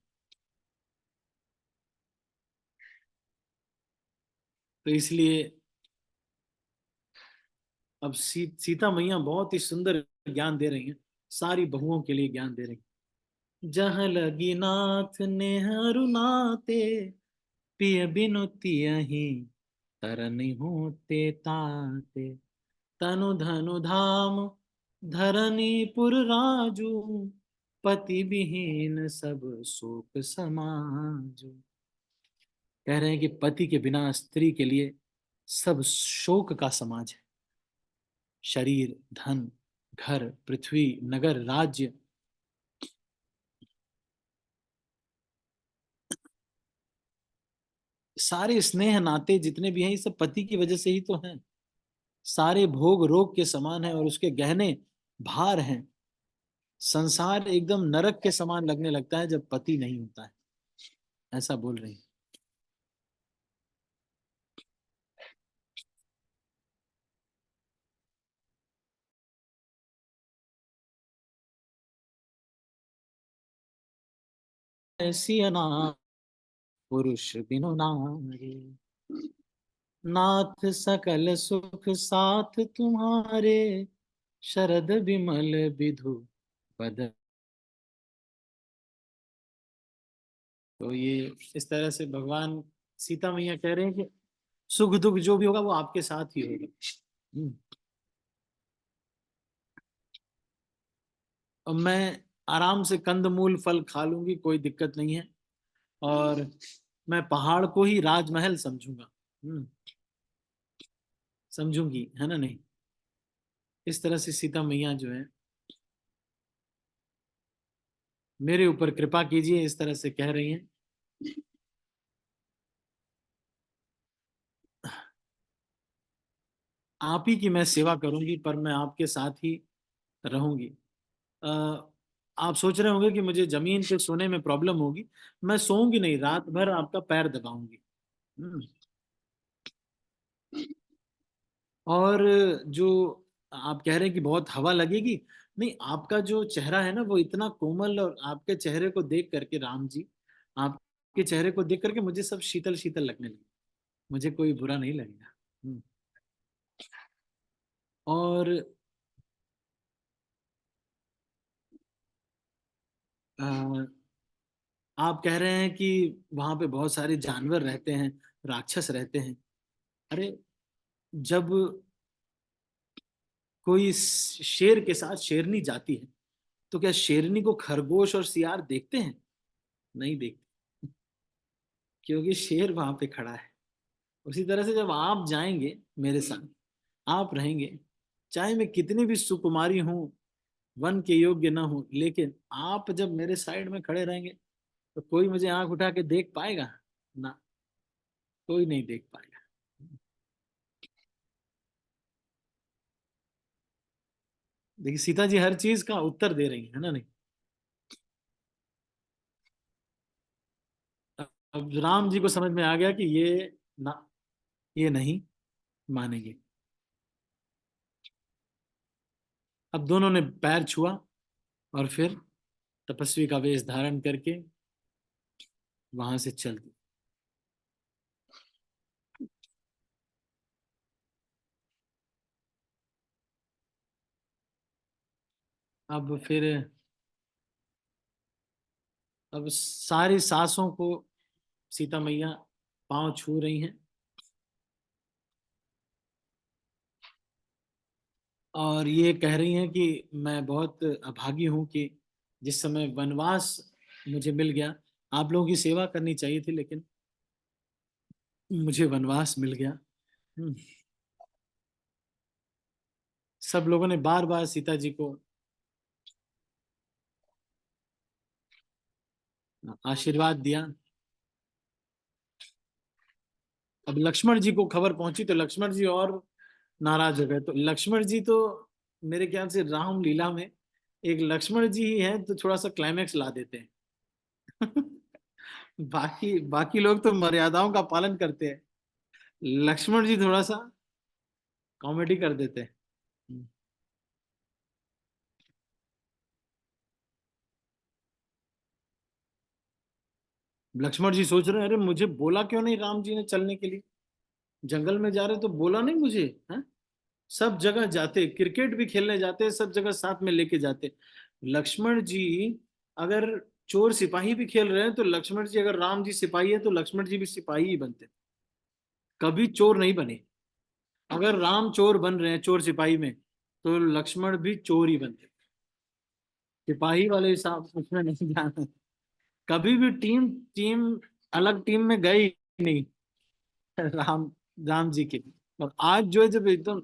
तो इसलिए अब सीता मैया बहुत ही सुंदर ज्ञान दे रही हैं, सारी बहुओं के लिए ज्ञान दे रही हैं। जहाँ लगी नाथ नेहरू नाते, पिय बिनु तियहि तरनि होते ताते। तनु धनु धाम धरनी पुर राजू, पति विहीन सब शोक समाजू। कह रहे हैं कि पति के बिना स्त्री के लिए सब शोक का समाज है। शरीर, धन, घर, पृथ्वी, नगर, राज्य, सारे स्नेह नाते जितने भी हैं, ये सब पति की वजह से ही तो हैं। सारे भोग रोग के समान है और उसके गहने भार हैं। संसार एकदम नरक के समान लगने लगता है जब पति नहीं होता है, ऐसा बोल रही है। ऐसी अनाथ पुरुष बिनु नारी, नाथ सकल सुख साथ तुम्हारे, शरद विमल विधु बदन। तो ये इस तरह से भगवान सीता मैया कह रहे हैं कि सुख दुख जो भी होगा वो आपके साथ ही होगा। हम्म। और मैं आराम से कंदमूल फल खा लूंगी, कोई दिक्कत नहीं है। और मैं पहाड़ को ही राजमहल समझूंगा। हम्म। समझूंगी, है ना? नहीं, इस तरह से सीता मैया जो है, मेरे ऊपर कृपा कीजिए, इस तरह से कह रही हैं। आप ही की मैं सेवा करूंगी, पर मैं आपके साथ ही रहूंगी। अ, आप सोच रहे होंगे कि मुझे जमीन पे सोने में प्रॉब्लम होगी। मैं सोऊंगी नहीं, रात भर आपका पैर दबाऊंगी। हम्म। और जो आप कह रहे हैं कि बहुत हवा लगेगी, नहीं, आपका जो चेहरा है ना वो इतना कोमल, और आपके चेहरे को देख करके राम जी, आपके चेहरे को देख करके मुझे सब शीतल शीतल लगने लगे। मुझे कोई बुरा नहीं लगेगा। और अ, आप कह रहे हैं कि वहां पे बहुत सारे जानवर रहते हैं, राक्षस रहते हैं। अरे, जब कोई शेर के साथ शेरनी जाती है, तो क्या शेरनी को खरगोश और सियार देखते हैं? नहीं देखते, क्योंकि शेर वहां पे खड़ा है। उसी तरह से जब आप जाएंगे मेरे साथ, आप रहेंगे, चाहे मैं कितनी भी सुकुमारी हूं, वन के योग्य ना हूं, लेकिन आप जब मेरे साइड में खड़े रहेंगे, तो कोई मुझे आंख उठा के देख पाएगा? ना, कोई नहीं देख पाएगा। देखिए, सीता जी हर चीज का उत्तर दे रही है ना? नहीं, अब राम जी को समझ में आ गया कि ये ना, ये नहीं मानेंगे। अब दोनों ने पैर छुआ, और फिर तपस्वी का वेश धारण करके वहां से चल दी। अब फिर, अब सारी सांसों को सीता मैया पांव छू रही हैं, और ये कह रही हैं कि मैं बहुत अभागी हूं कि जिस समय वनवास मुझे मिल गया, आप लोगों की सेवा करनी चाहिए थी, लेकिन मुझे वनवास मिल गया। हम्म। सब लोगों ने बार बार सीता जी को आशीर्वाद दिया। अब लक्ष्मण जी को खबर पहुंची, तो लक्ष्मण जी और नाराज हो गए। तो लक्ष्मण जी तो मेरे ख्याल से राम लीला में एक लक्ष्मण जी ही हैं तो थोड़ा सा क्लाइमैक्स ला देते हैं। बाकी बाकी लोग तो मर्यादाओं का पालन करते हैं, लक्ष्मण जी थोड़ा सा कॉमेडी कर देते हैं। लक्ष्मण जी सोच रहे हैं, अरे मुझे बोला क्यों नहीं राम जी ने चलने के लिए? जंगल में जा रहे तो बोला नहीं मुझे, हैं? सब जगह जाते, क्रिकेट भी खेलने जाते, सब जगह साथ में लेके जाते। लक्ष्मण जी अगर चोर सिपाही भी खेल रहे हैं, तो लक्ष्मण जी अगर राम जी सिपाही है तो लक्ष्मण जी भी सिपाही ही बनते, कभी चोर नहीं बने। अगर राम चोर बन रहे हैं चोर सिपाही में, तो लक्ष्मण भी चोर ही बनते, सिपाही वाले हिसाब उसमें नहीं जाना। कभी भी टीम टीम अलग टीम में गई नहीं। राम राम जी के। और आज जो है, जब एकदम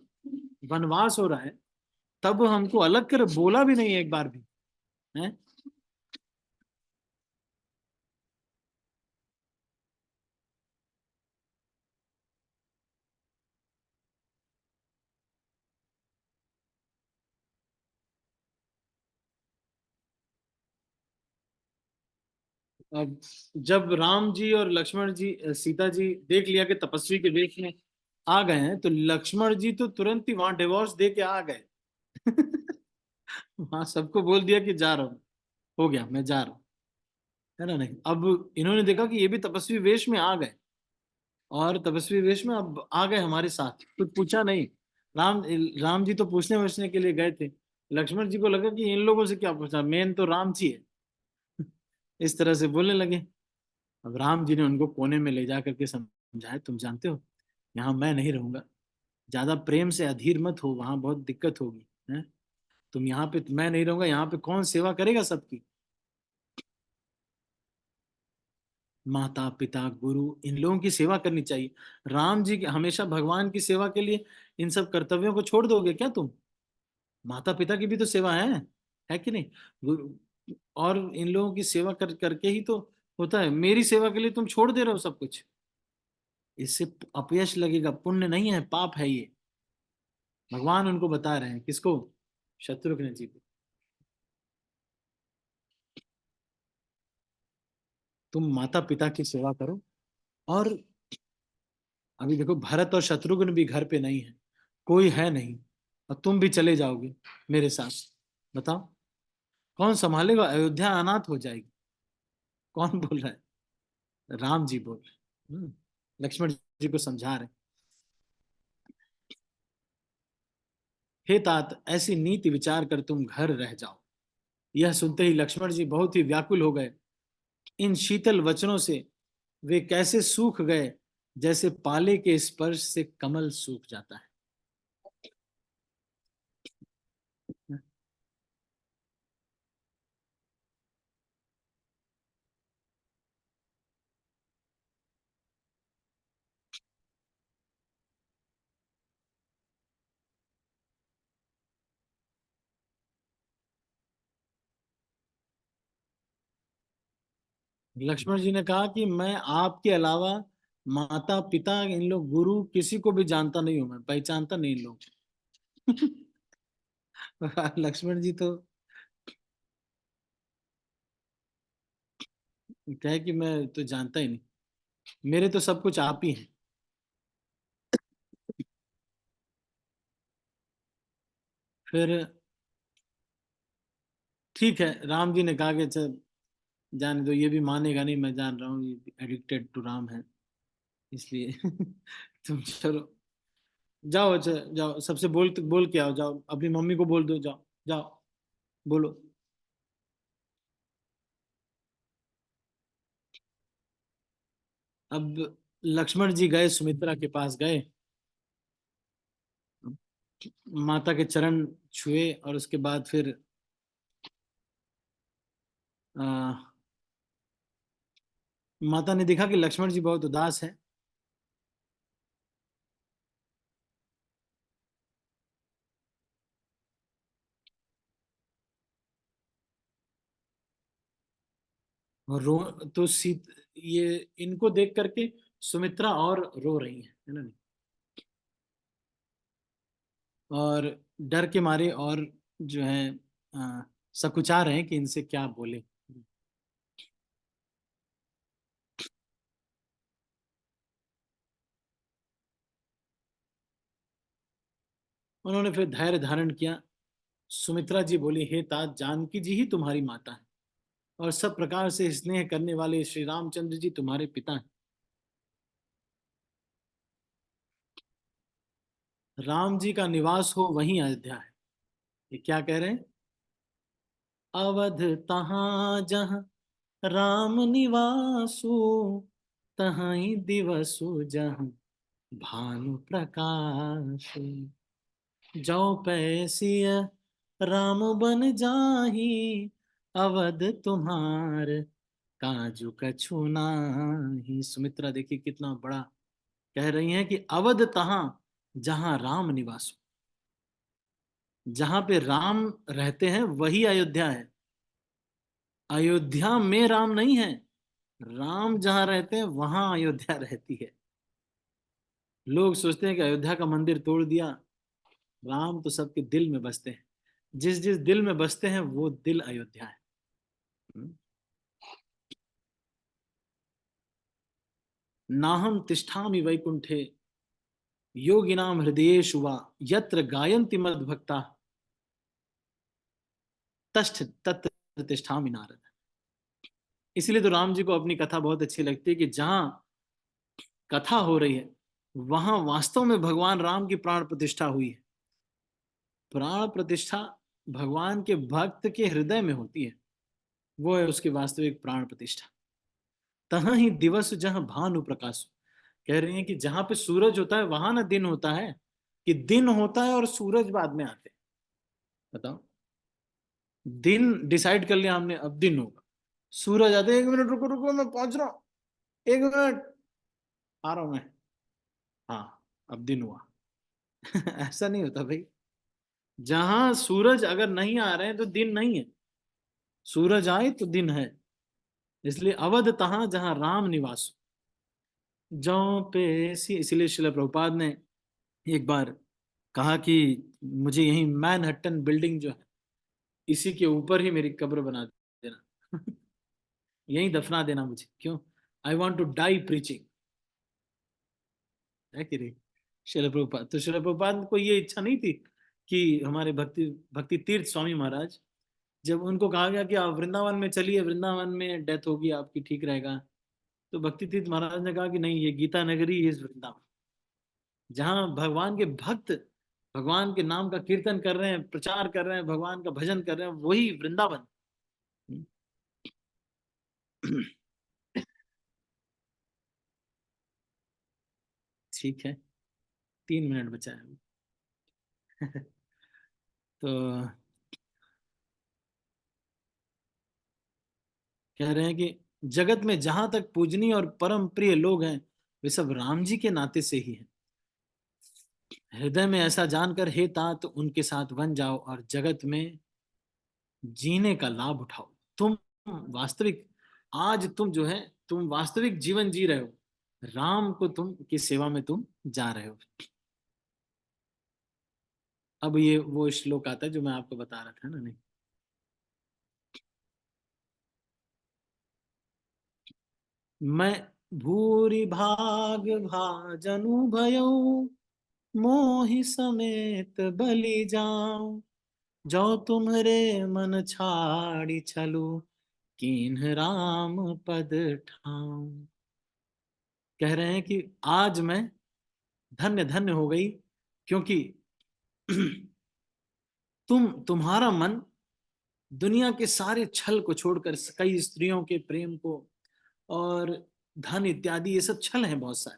वनवास हो रहा है, तब हमको अलग कर बोला भी नहीं एक बार भी, है? अब जब राम जी और लक्ष्मण जी सीता जी देख लिया कि तपस्वी के वेश में आ गए हैं, तो लक्ष्मण जी तो तुरंत ही वहां डिवोर्स दे के आ गए। वहां सबको बोल दिया कि जा रहा हूँ, हो गया, मैं जा रहा हूँ, है ना। नहीं, अब इन्होंने देखा कि ये भी तपस्वी वेश में आ गए, और तपस्वी वेश में अब आ गए हमारे साथ, कुछ पूछा नहीं। राम राम जी तो पूछने वूछने के लिए गए थे। लक्ष्मण जी को लगा कि इन लोगों से क्या पूछा, मेन तो राम जी है। इस तरह से बोलने लगे। अब राम जी ने उनको कोने में ले जा करके समझाया, तुम जानते हो यहाँ मैं नहीं रहूंगा, ज्यादा प्रेम से अधीर मत हो, वहां बहुत दिक्कत होगी, है। तुम यहाँ पे, मैं नहीं रहूंगा यहाँ पे, कौन सेवा करेगा सबकी। माता पिता गुरु इन लोगों की सेवा करनी चाहिए। राम जी हमेशा भगवान की सेवा के लिए इन सब कर्तव्यों को छोड़ दोगे क्या तुम? माता पिता की भी तो सेवा है कि नहीं? और इन लोगों की सेवा करके ही तो होता है। मेरी सेवा के लिए तुम छोड़ दे रहे हो सब कुछ, इससे अपयश लगेगा, पुण्य नहीं है, पाप है ये। भगवान उनको बता रहे हैं, किसको? शत्रुघ्न जी को। तुम माता पिता की सेवा करो। और अभी देखो, भरत और शत्रुघ्न भी घर पे नहीं है, कोई है नहीं, और तुम भी चले जाओगे मेरे साथ। बताओ, कौन संभालेगा? अयोध्या अनाथ हो जाएगी। कौन बोल रहा है? राम जी बोल रहे हैं। लक्ष्मण जी को समझा रहे हैं। हे तात, ऐसी नीति विचार कर तुम घर रह जाओ। यह सुनते ही लक्ष्मण जी बहुत ही व्याकुल हो गए। इन शीतल वचनों से वे कैसे सूख गए, जैसे पाले के स्पर्श से कमल सूख जाता है। लक्ष्मण जी ने कहा कि मैं आपके अलावा माता पिता, इन लोग गुरु, किसी को भी जानता नहीं हूं, मैं पहचानता नहीं इन लोग। लक्ष्मण जी तो कहे कि मैं तो जानता ही नहीं, मेरे तो सब कुछ आप ही हैं। फिर ठीक है, राम जी ने कहा कि चल जाने दो, ये भी मानेगा नहीं, मैं जान रहा हूँ ये एडिक्टेड टू राम है, इसलिए तुम चलो, जाओ, अच्छा जाओ, सबसे बोल बोल के आओ, जाओ अपनी मम्मी को बोल दो, जाओ जाओ, बोलो। अब लक्ष्मण जी गए, सुमित्रा के पास गए, माता के चरण छुए, और उसके बाद फिर आ, माता ने देखा कि लक्ष्मण जी बहुत उदास है। और रो, तो ये इनको देख करके सुमित्रा और रो रही है ना। और डर के मारे, और जो है सकुचा रहे हैं कि इनसे क्या बोले। उन्होंने फिर धैर्य धारण किया। सुमित्रा जी बोली, हे तात, जानकी जी ही तुम्हारी माता है, और सब प्रकार से स्नेह करने वाले श्री रामचंद्र जी तुम्हारे पिता हैं। राम जी का निवास हो वहीं अयोध्या है। ये क्या कह रहे हैं? अवध तहाँ जहाँ राम निवासु, तहाँ दिवसु जहाँ भानु प्रकाश। जो पैसिय राम बन जाही, अवध तुम्हार काजू कछु नाही। सुमित्रा देखिए कितना बड़ा कह रही हैं कि अवध तहाँ जहां राम निवास हो, जहां पे राम रहते हैं वही अयोध्या है। अयोध्या में राम नहीं है, राम जहां रहते हैं वहां अयोध्या रहती है। लोग सोचते हैं कि अयोध्या का मंदिर तोड़ दिया, राम तो सबके दिल में बसते हैं। जिस जिस दिल में बसते हैं वो दिल अयोध्या है। हम्म। नाहम तिष्ठामि वैकुंठे योगिनाम हृदयेषु वा यत्र गायन्ति मद्भक्ता तष्ठ तत्र तिष्ठामि नारद। इसलिए तो राम जी को अपनी कथा बहुत अच्छी लगती है कि जहां कथा हो रही है वहां वास्तव में भगवान राम की प्राण प्रतिष्ठा हुई है। प्राण प्रतिष्ठा भगवान के भक्त के हृदय में होती है, वो है उसकी वास्तविक प्राण प्रतिष्ठा। तहाँ ही दिवस जहां भानु प्रकाश, कह रही है कि जहां पे सूरज होता है वहां ना दिन होता है, कि दिन होता है और सूरज बाद में आते हैं। बताओ, दिन डिसाइड कर लिया हमने, अब दिन होगा, सूरज आते, 1 मिनट रुको रुको मैं पहुंच रहा हूँ, 1 मिनट आ रहा हूं मैं, हाँ अब दिन हुआ। ऐसा नहीं होता भाई। जहां सूरज अगर नहीं आ रहे हैं तो दिन नहीं है, सूरज आए तो दिन है। इसलिए अवध तहां जहां राम निवास, जौ पे इसलिए शिला प्रभुपाद ने एक बार कहा कि मुझे यही मैनहट्टन बिल्डिंग जो है इसी के ऊपर ही मेरी कब्र बना देना। यहीं दफना देना मुझे, क्यों? I want to die preaching, है कि नहीं? शिला प्रभुपाद, तो शिला प्रभुपाद को ये इच्छा नहीं थी कि हमारे भक्ति भक्ति तीर्थ स्वामी महाराज, जब उनको कहा गया कि आप वृंदावन में चलिए, वृंदावन में डेथ होगी आपकी, ठीक रहेगा, तो भक्ति तीर्थ महाराज ने कहा कि नहीं, ये गीता नगरी इज वृंदावन, जहां भगवान के भक्त भगवान के नाम का कीर्तन कर रहे हैं, प्रचार कर रहे हैं, भगवान का भजन कर रहे हैं, वही वृंदावन। ठीक है, 3 मिनट बचा है। तो कह रहे हैं कि जगत में जहां तक पूजनीय और परम प्रिय लोग हैं वे सब राम जी के नाते से ही हैं। हृदय में ऐसा जानकर हे तात उनके साथ बन जाओ और जगत में जीने का लाभ उठाओ। तुम वास्तविक, आज तुम जो है तुम वास्तविक जीवन जी रहे हो, राम को तुम की सेवा में तुम जा रहे हो। अब ये वो श्लोक आता है जो मैं आपको बता रहा था ना, नहीं? मैं भूरि भाग भाजनु भयो मोहि समेत बलि जाऊं, जो तुम्हरे मन छाड़ी छलु कीन्ह राम पद ठाऊं। कह रहे हैं कि आज मैं धन्य धन्य हो गई, क्योंकि तुम्हारा मन दुनिया के सारे छल को छोड़कर, कई स्त्रियों के प्रेम को और धन इत्यादि, ये सब छल हैं बहुत सारे,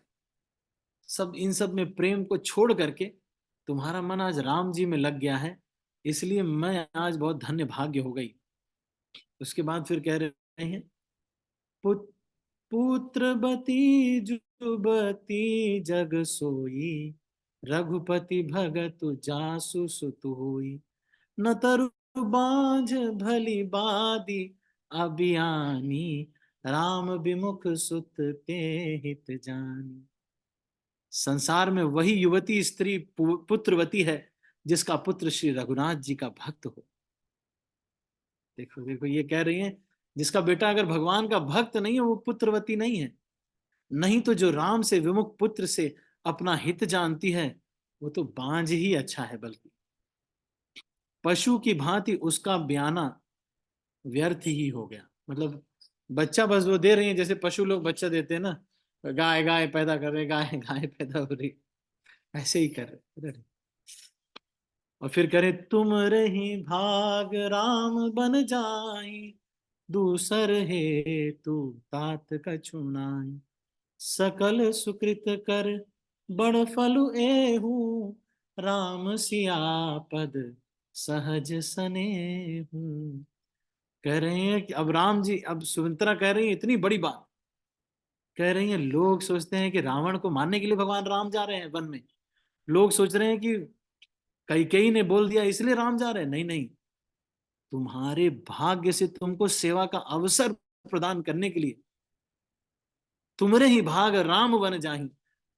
सब इन सब में प्रेम को छोड़ करके तुम्हारा मन आज राम जी में लग गया है, इसलिए मैं आज बहुत धन्य भाग्य हो गई। उसके बाद फिर कह रहे हैं, पुत, पुत्रवती जुबती जग सोई, रघुपति भगत जासु सुत होई, न तरु बांझ भली बादी अबियानी, राम विमुख सुत के हित जानी। संसार में वही युवती स्त्री पुत्रवती है जिसका पुत्र श्री रघुनाथ जी का भक्त हो। देखो देखो, ये कह रही है जिसका बेटा अगर भगवान का भक्त नहीं है वो पुत्रवती नहीं है। नहीं तो जो राम से विमुख पुत्र से अपना हित जानती है वो तो बांझ ही अच्छा है, बल्कि पशु की भांति उसका बयाना व्यर्थ ही हो गया। मतलब बच्चा बस वो दे रही है, जैसे पशु लोग बच्चा देते हैं ना, गाय गाय पैदा कर रहे, गाय गाय पैदा हो रही, ऐसे ही कर रहे। और फिर करे, तुम रही भाग राम बन जाई, दूसर है तू तात कछु नाई, सकल सुकृत कर बड़ फलु एहू, राम सिया पद सहज सने हूँ। कह रहे हैं कि अब राम जी, अब सुमित्रा कह रही है इतनी बड़ी बात, कह रही है लोग सोचते हैं कि रावण को मारने के लिए भगवान राम जा रहे हैं वन में, लोग सोच रहे हैं कि कैकेयी ने बोल दिया इसलिए राम जा रहे हैं। नहीं नहीं, तुम्हारे भाग्य से तुमको सेवा का अवसर प्रदान करने के लिए, तुम्हारे ही भाग राम बन जाही,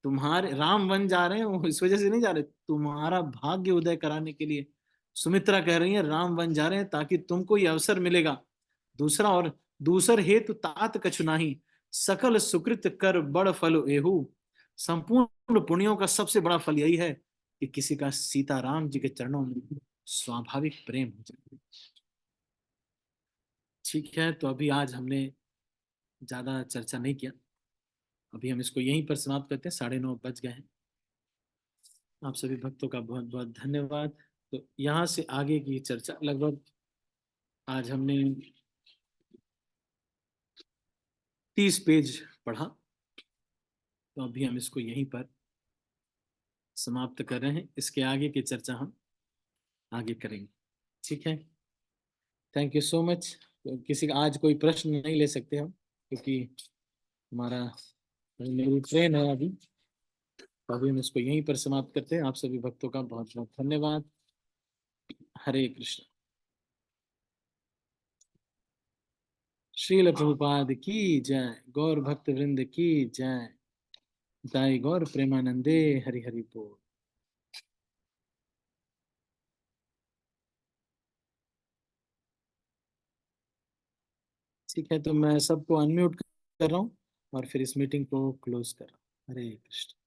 तुम्हारे राम बन जा रहे हैं वो इस वजह से नहीं जा रहे, तुम्हारा भाग्य उदय कराने के लिए सुमित्रा कह रही है राम बन जा रहे हैं ताकि तुमको ये अवसर मिलेगा। दूसरा, और दूसर हेतु तात कछु नाही, सकल सुकृत कर बड़ फल एहू। संपूर्ण पुण्यों का सबसे बड़ा फल यही है कि किसी का सीताराम जी के चरणों में स्वाभाविक प्रेम हो जाए। ठीक है, तो अभी आज हमने ज्यादा चर्चा नहीं किया, अभी हम इसको यहीं पर समाप्त करते हैं, 9:30 बज गए हैं। आप सभी भक्तों का बहुत बहुत धन्यवाद। तो यहाँ से आगे की चर्चा लगभग आज हमने 30 पेज पढ़ा, तो अभी हम इसको यहीं पर समाप्त कर रहे हैं। इसके आगे की चर्चा हम आगे करेंगे। ठीक है, थैंक यू सो मच। तो किसी का आज कोई प्रश्न नहीं ले सकते हम, क्योंकि हमारा मेरी ट्रेन है अभी। तो अभी हम इसको यहीं पर समाप्त करते हैं। आप सभी भक्तों का बहुत बहुत धन्यवाद। हरे कृष्ण। श्रील प्रभुपाद की जय। गौर भक्त वृंद की जय। दाई गौर प्रेमानंदे। हरि हरि बोल। ठीक है, तो मैं सबको अनम्यूट कर रहा हूँ और फिर इस मीटिंग को क्लोज कर रहा हूँ। हरे कृष्ण।